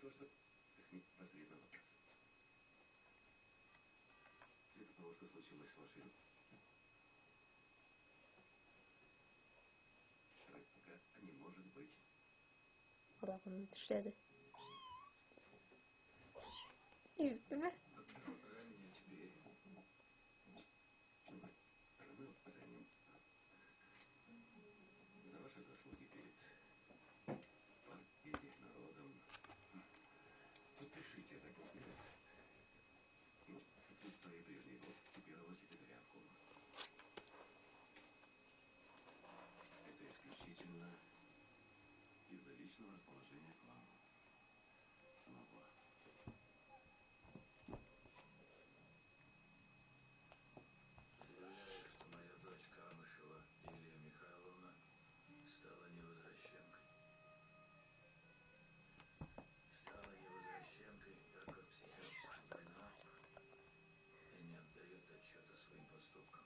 то, что разрезал вопрос. Это того, что случилось с вашей... Пока не может быть. Bırak onu dışarı. Yürütme. За ваши заслуги перед партией, народом. Подпишите документ. Своей прежней группы первого секретаря обкома. Это исключительно из-за личного расположения к вам самого. Заявляю, что моя дочь Камышева Лилия Михайловна стала невозвращенкой. Стала невозвращенкой, так как психически больна и не отдает отчета своим поступкам.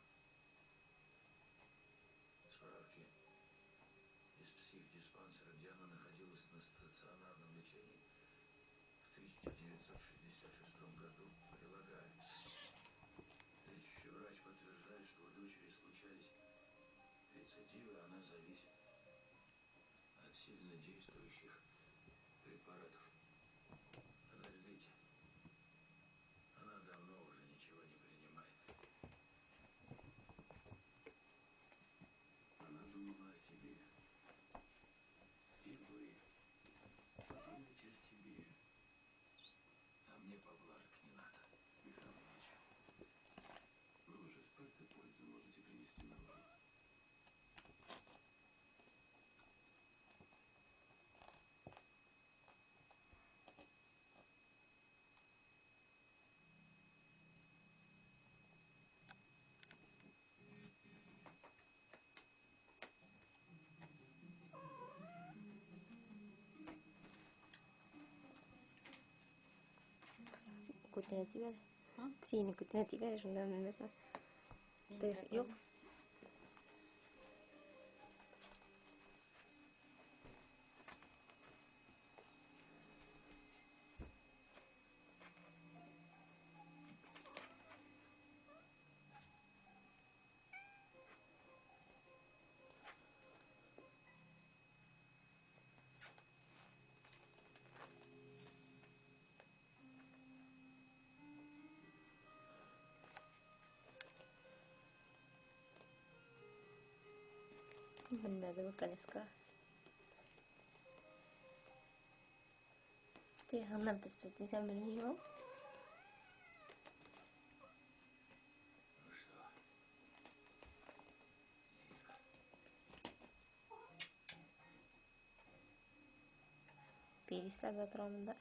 Справки из психдиспансера, где она находилась на стационарном лечении в 1966 году, прилагаются. Лечащий врач подтверждает, что у дочери случались рецидивы, она зависит от сильно действующих препаратов. Подождите. Она давно уже ничего не принимает. Она думала о себе. И вы подумайте о себе. А мне поблажек не надо. Михаил Иванович, вы уже столько пользы можете принести народу. Kutuna tiver. Siinä kutuna tiver şundan mesela. Yok. Bilmedi bu kaleska. Ты она без пиздецами не его. Ну что? Лика. Пересага тронда.